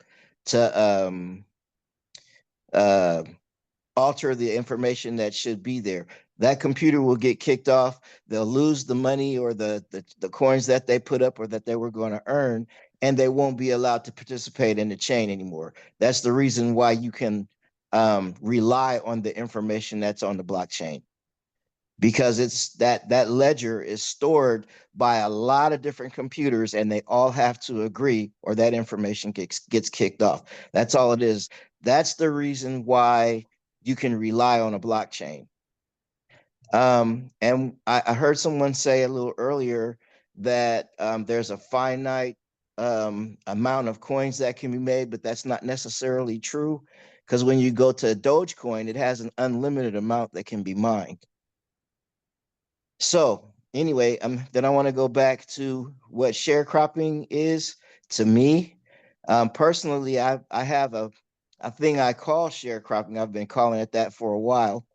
alter the information that should be there. That computer will get kicked off. They'll lose the money or the coins that they put up or that they were going to earn. and they won't be allowed to participate in the chain anymore. That's the reason why you can rely on the information that's on the blockchain, because it's that ledger is stored by a lot of different computers, and they all have to agree or that information gets kicked off. That's all it is. That's the reason why you can rely on a blockchain. And I heard someone say a little earlier that there's a finite amount of coins that can be made, but that's not necessarily true, because when you go to Dogecoin, it has an unlimited amount that can be mined. So anyway, then I want to go back to what sharecropping is to me. Personally, I have a thing I call sharecropping. I've been calling it that for a while,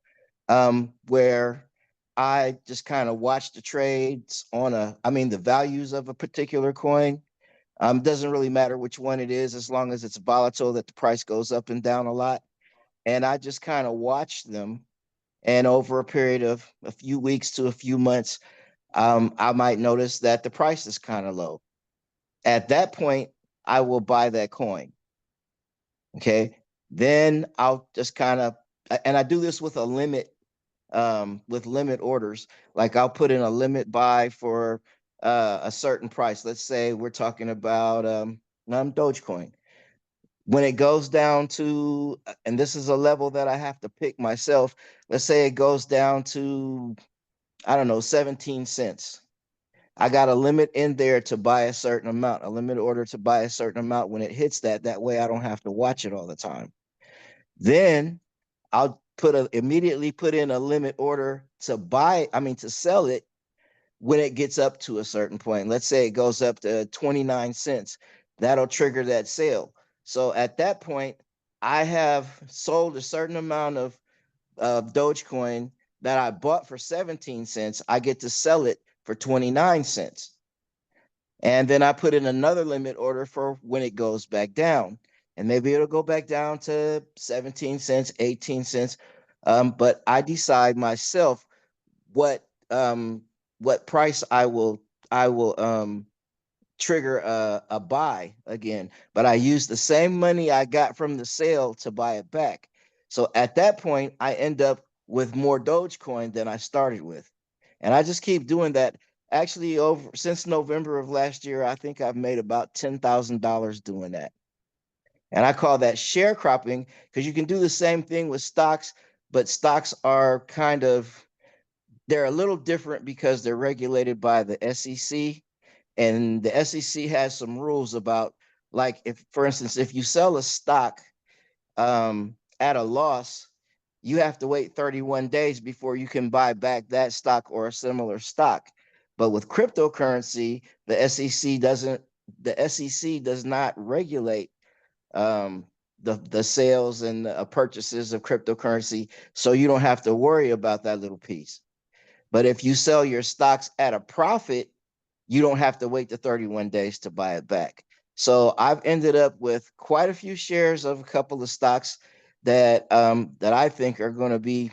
where I just kind of watch the trades on the values of a particular coin. Doesn't really matter which one it is, as long as it's volatile, that the price goes up and down a lot. And I just kind of watch them. And over a period of a few weeks to a few months, I might notice that the price is kind of low. At that point, I will buy that coin. Okay. Then I'll just kind of, and I do this with a limit, with limit orders. Like I'll put in a limit buy for a certain price. Let's say we're talking about Dogecoin. When it goes down to, and this is a level that I have to pick myself, let's say it goes down to, I don't know, 17 cents. I got a limit in there to buy a certain amount, a limit order to buy a certain amount when it hits that way I don't have to watch it all the time. Then I'll immediately put in a limit order to sell it when it gets up to a certain point. Let's say it goes up to 29 cents. That'll trigger that sale. So at that point, I have sold a certain amount of Dogecoin that I bought for 17 cents. I get to sell it for 29 cents. And then I put in another limit order for when it goes back down. And maybe it'll go back down to 17 cents, 18 cents. But I decide myself what price I will trigger a buy again. But I use the same money I got from the sale to buy it back. So at that point, I end up with more Dogecoin than I started with. And I just keep doing that. Actually, since November of last year, I think I've made about $10,000 doing that. And I call that sharecropping, because you can do the same thing with stocks, but stocks are they're a little different because they're regulated by the SEC. And the SEC has some rules about, like, for instance, if you sell a stock at a loss, you have to wait 31 days before you can buy back that stock or a similar stock. But with cryptocurrency, the SEC does not regulate the sales and the purchases of cryptocurrency, so you don't have to worry about that little piece. But if you sell your stocks at a profit, you don't have to wait the 31 days to buy it back. So I've ended up with quite a few shares of a couple of stocks that I think are going to be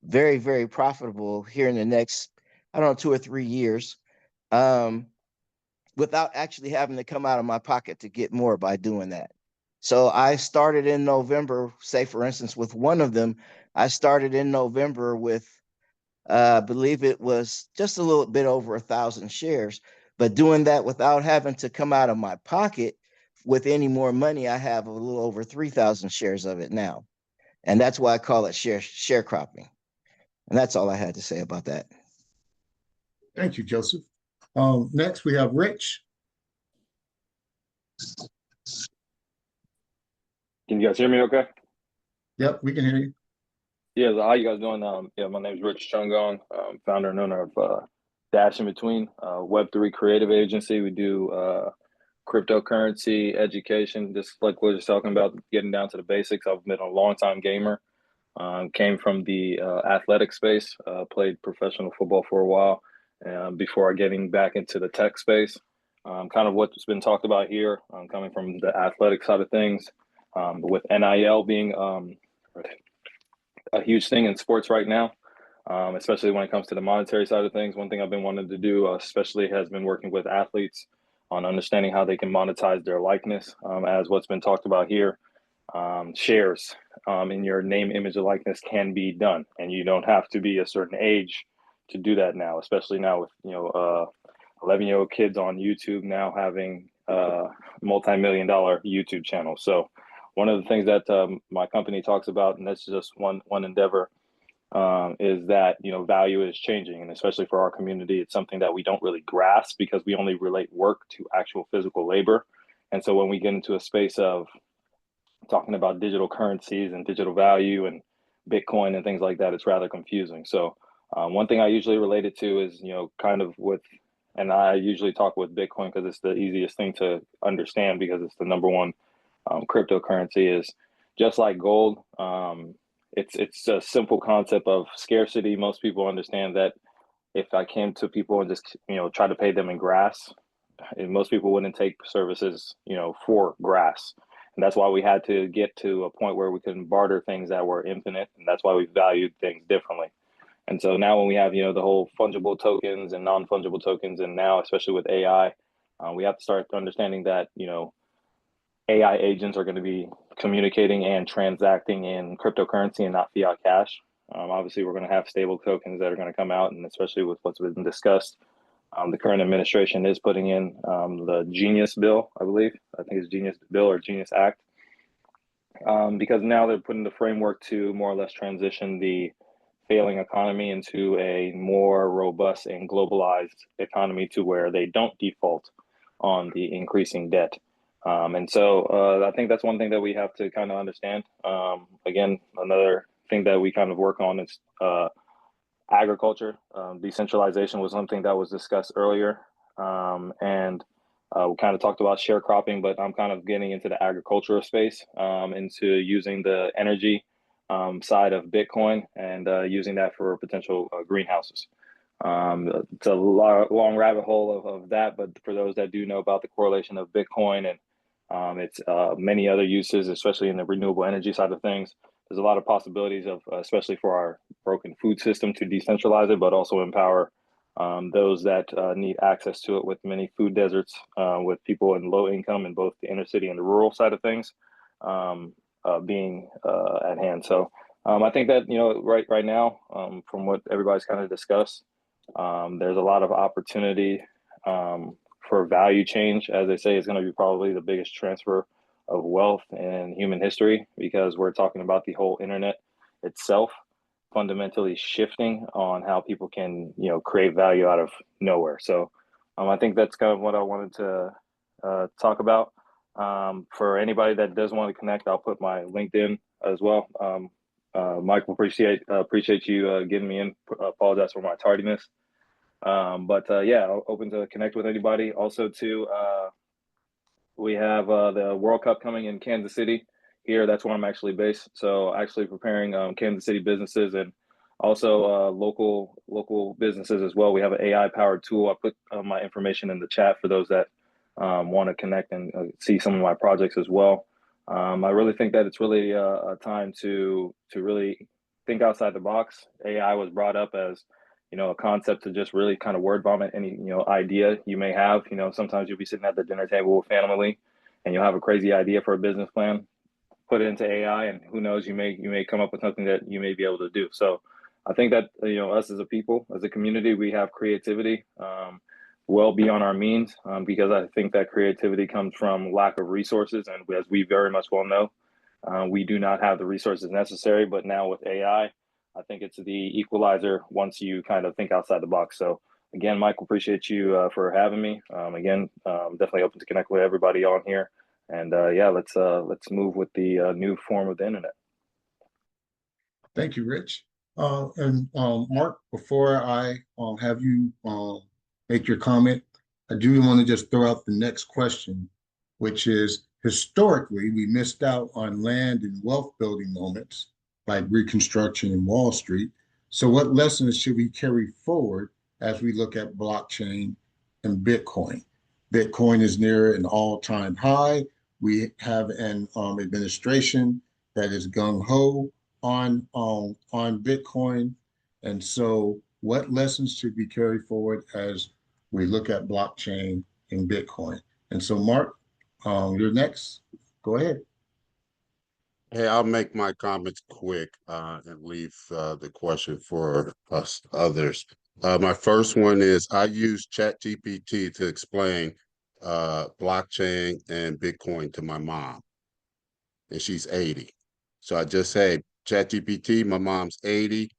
very, very profitable here in the next, I don't know, 2 or 3 years, without actually having to come out of my pocket to get more by doing that. So I started in November, say for instance, with one of them, I started in November with, I believe it was just a little bit over 1,000 shares, but doing that without having to come out of my pocket with any more money, I have a little over 3,000 shares of it now. And that's why I call it sharecropping. And that's all I had to say about that. Thank you, Joseph. Next, we have Rich. Can you guys hear me okay? Yep, we can hear you. Yeah, how you guys doing? My name is Rich Chungong, founder and owner of Dash in Between, Web3 creative agency. We do cryptocurrency education, just like we were just talking about, getting down to the basics. I've been a long-time gamer, came from the athletic space, played professional football for a while before getting back into the tech space. Kind of what's been talked about here, coming from the athletic side of things, with NIL being a huge thing in sports right now, especially when it comes to the monetary side of things. One thing I've been wanting to do, especially, has been working with athletes on understanding how they can monetize their likeness, as what's been talked about here. Shares in your name, image, and likeness can be done, and you don't have to be a certain age to do that now, especially now with 11-year-old kids on YouTube now having multi-million-dollar YouTube channels. So one of the things that my company talks about, and that's just one endeavor, is that value is changing, and especially for our community, it's something that we don't really grasp because we only relate work to actual physical labor. And so when we get into a space of talking about digital currencies and digital value and Bitcoin and things like that, it's rather confusing. So one thing I usually relate it to is, kind of with, and I usually talk with Bitcoin because it's the easiest thing to understand because it's the number one cryptocurrency, is just like gold. It's a simple concept of scarcity. Most people understand that if I came to people and just, try to pay them in grass, and most people wouldn't take services, for grass. And that's why we had to get to a point where we couldn't barter things that were infinite. And that's why we valued things differently. And so now when we have, the whole fungible tokens and non-fungible tokens, and now especially with AI, we have to start understanding that, AI agents are going to be communicating and transacting in cryptocurrency and not fiat cash. Obviously, we're going to have stable tokens that are going to come out, and especially with what's been discussed, the current administration is putting in the Genius Bill, I believe. I think it's Genius Bill or Genius Act, because now they're putting the framework to more or less transition the failing economy into a more robust and globalized economy to where they don't default on the increasing debt. And so I think that's one thing that we have to kind of understand. Again, another thing that we kind of work on is agriculture. Decentralization was something that was discussed earlier. And we kind of talked about sharecropping, but I'm kind of getting into the agricultural space, into using the energy side of Bitcoin and using that for potential greenhouses. It's a long rabbit hole of that, but for those that do know about the correlation of Bitcoin and its many other uses, especially in the renewable energy side of things, there's a lot of possibilities of, especially for our broken food system, to decentralize it, but also empower those that need access to it, with many food deserts, with people in low income in both the inner city and the rural side of things being at hand. So I think that, right now, from what everybody's kind of discussed, there's a lot of opportunity for value change. As they say, it's going to be probably the biggest transfer of wealth in human history, because we're talking about the whole internet itself fundamentally shifting on how people can, create value out of nowhere. So I think that's kind of what I wanted to talk about. For anybody that does want to connect, I'll put my LinkedIn as well. Michael, appreciate you getting me in. Apologize for my tardiness. But yeah, open to connect with anybody. Also, too, we have the World Cup coming in Kansas City here. That's where I'm actually based. So actually preparing Kansas City businesses and also local businesses as well. We have an AI powered tool. I put my information in the chat for those that want to connect and see some of my projects as well. I really think that it's really a time to really think outside the box. AI was brought up as, a concept to just really kind of word vomit any, idea you may have. Sometimes you'll be sitting at the dinner table with family and you'll have a crazy idea for a business plan, put it into AI, and who knows, you may come up with something that you may be able to do. So I think that, us as a people, as a community, we have creativity well beyond our means, because I think that creativity comes from lack of resources. And as we very much well know, we do not have the resources necessary. But now with AI, I think it's the equalizer once you kind of think outside the box. So again, Michael, appreciate you for having me. Again, definitely open to connect with everybody on here. And yeah, let's move with the new form of the internet. Thank you, Rich. And Mark, before I have you make your comment, I do want to just throw out the next question, which is, historically, we missed out on land and wealth building moments like Reconstruction and Wall Street. So what lessons should we carry forward as we look at blockchain and Bitcoin? Bitcoin is near an all-time high. We have an administration that is gung-ho on Bitcoin. And so what lessons should we carry forward as we look at blockchain in Bitcoin. And so, Mark, you're next. Go ahead. Hey, I'll make my comments quick and leave the question for us others. My first one is I use ChatGPT to explain blockchain and Bitcoin to my mom, and she's 80. So I just say, ChatGPT, my mom's 80,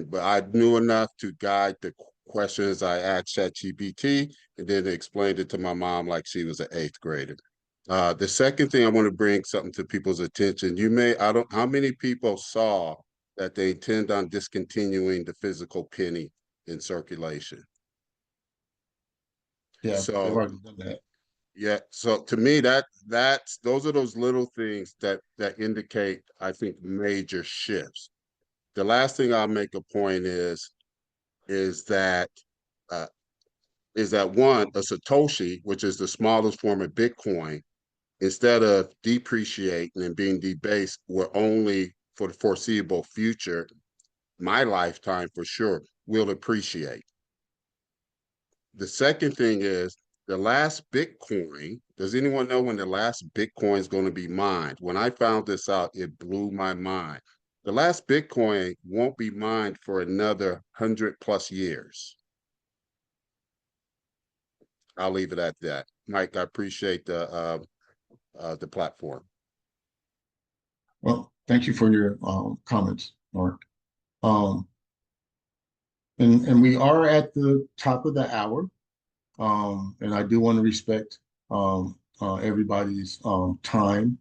but I knew enough to guide the questions I asked ChatGPT, and then explained it to my mom like she was an eighth grader. The second thing I want to bring something to people's attention. How many people saw that they intend on discontinuing the physical penny in circulation? Yeah, they've So already done that. yeah, so to me, that's those are those little things that indicate, I think, major shifts. The last thing I'll make a point is that uh, one, a Satoshi, which is the smallest form of Bitcoin, instead of depreciating and being debased, will only for the foreseeable future, my lifetime for sure, will appreciate. The second thing is the last Bitcoin. Does anyone know when the last Bitcoin is going to be mined? When I found this out, it blew my mind. The last Bitcoin won't be mined for another 100+ years. I'll leave it at that. Mike, I appreciate the platform. Well, thank you for your comments, Mark. And we are at the top of the hour, and I do want to respect everybody's time.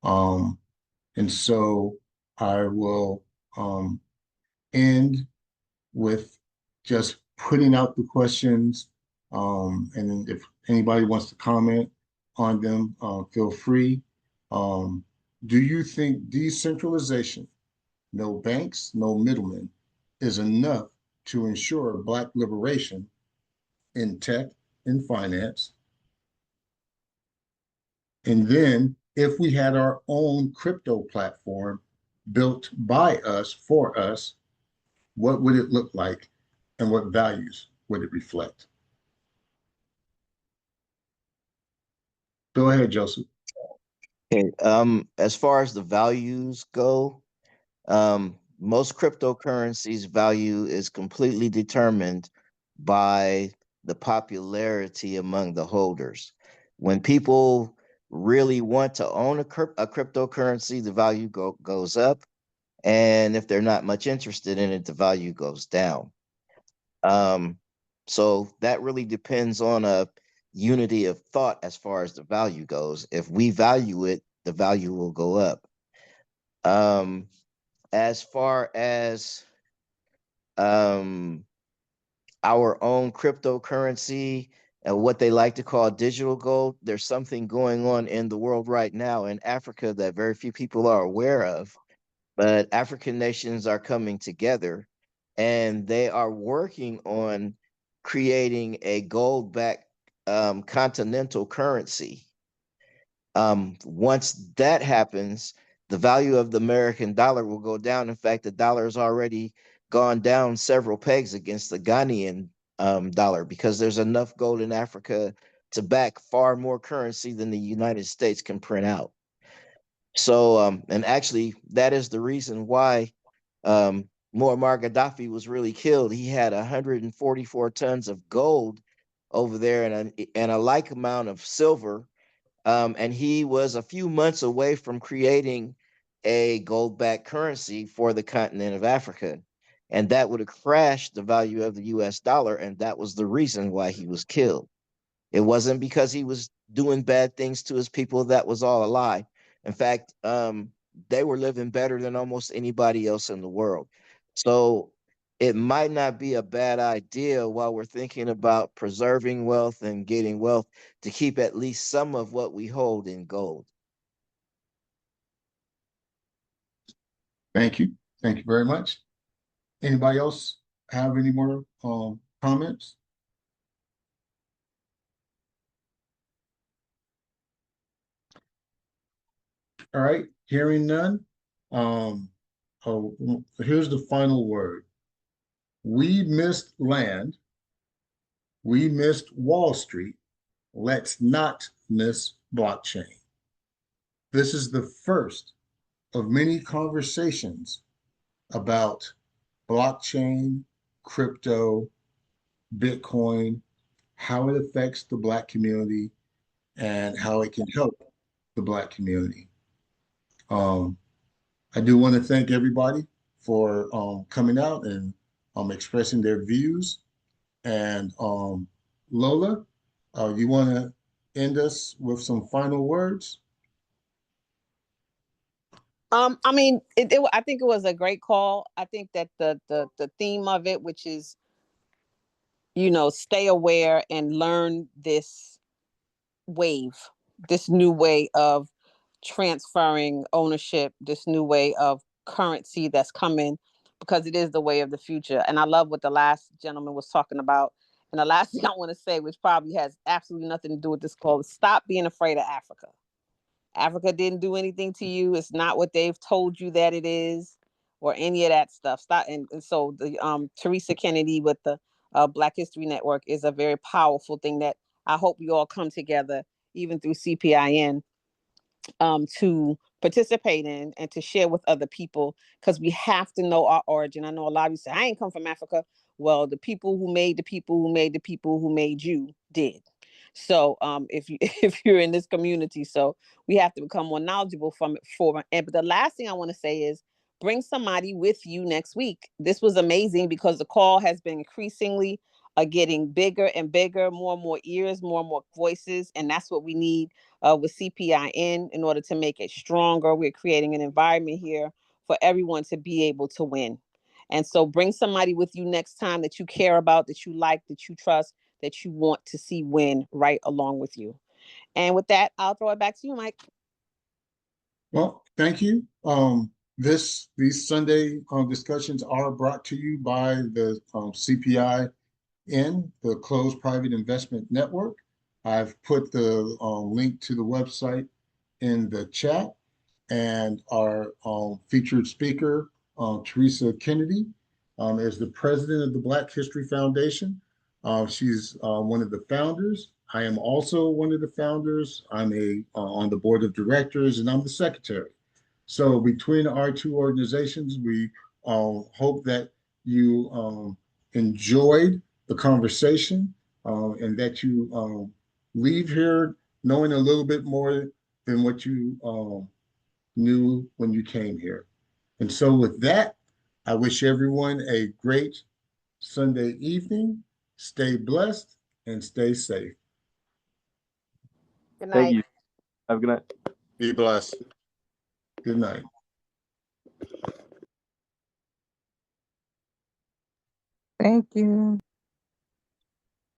And so I will end with just putting out the questions. And then if anybody wants to comment on them, feel free. Do you think decentralization, no banks, no middlemen, is enough to ensure Black liberation in tech and finance? And then if we had our own crypto platform built by us for us, what would it look like and what values would it reflect? Go ahead, Joseph. Okay, as far as the values go, most cryptocurrencies value is completely determined by the popularity among the holders. When people really want to own a cryptocurrency, the value goes up. And if they're not much interested in it, the value goes down. So that really depends on a unity of thought as far as the value goes. If we value it, the value will go up. As far as our own cryptocurrency and what they like to call digital gold, there's something going on in the world right now in Africa that very few people are aware of. But African nations are coming together and they are working on creating a gold-backed continental currency. Once that happens, the value of the American dollar will go down. In fact, the dollar has already gone down several pegs against the Ghanaian dollar because there's enough gold in Africa to back far more currency than the United States can print out. So, and actually, that is the reason why Muammar Gaddafi was really killed. He had 144 tons of gold over there and a like amount of silver. And he was a few months away from creating a gold-backed currency for the continent of Africa. And that would have crashed the value of the US dollar. And that was the reason why he was killed. It wasn't because he was doing bad things to his people. That was all a lie. In fact, they were living better than almost anybody else in the world. So it might not be a bad idea while we're thinking about preserving wealth and getting wealth to keep at least some of what we hold in gold. Thank you. Thank you very much. Anybody else have any more comments? All right, hearing none. Oh, here's the final word. We missed land. We missed Wall Street. let's not miss blockchain. This is the first of many conversations about blockchain, crypto, Bitcoin, how it affects the Black community, and how it can help the Black community. I do want to thank everybody for coming out and expressing their views. And Lola, you want to end us with some final words? I mean, I think it was a great call. I think that the theme of it, which is, stay aware and learn this wave, this new way of transferring ownership, this new way of currency that's coming, because it is the way of the future. And I love what the last gentleman was talking about. And the last thing I want to say, which probably has absolutely nothing to do with this call, is stop being afraid of Africa. Africa didn't do anything to you. It's not what they've told you that it is, or any of that stuff. Stop. And so the Theresa Kennedy with the Black History Network is a very powerful thing that I hope we all come together, even through CPIN, to participate in and to share with other people, because we have to know our origin. I know a lot of you say, I ain't come from Africa. Well, the people who made the people who made the people who made you did. So if you're in this community, so we have to become more knowledgeable from it. But the last thing I want to say is bring somebody with you next week. This was amazing because the call has been increasingly getting bigger and bigger, more and more ears, more and more voices. And that's what we need with CPIN in order to make it stronger. We're creating an environment here for everyone to be able to win. And so bring somebody with you next time that you care about, that you like, that you trust, that you want to see win right along with you. And with that, I'll throw it back to you, Mike. Well, thank you. These Sunday discussions are brought to you by the CPIN, the Closed Private Investment Network. I've put the link to the website in the chat, and our featured speaker, Theresa Kennedy, is the president of the Black History Foundation. She's one of the founders. I am also one of the founders. I'm on the board of directors, and I'm the secretary. So between our two organizations, we hope that you enjoyed the conversation, and that you leave here knowing a little bit more than what you knew when you came here. And so with that, I wish everyone a great Sunday evening. Stay blessed and stay safe. Good Thank night. you. Have a good night. Be blessed. Good night. Thank you.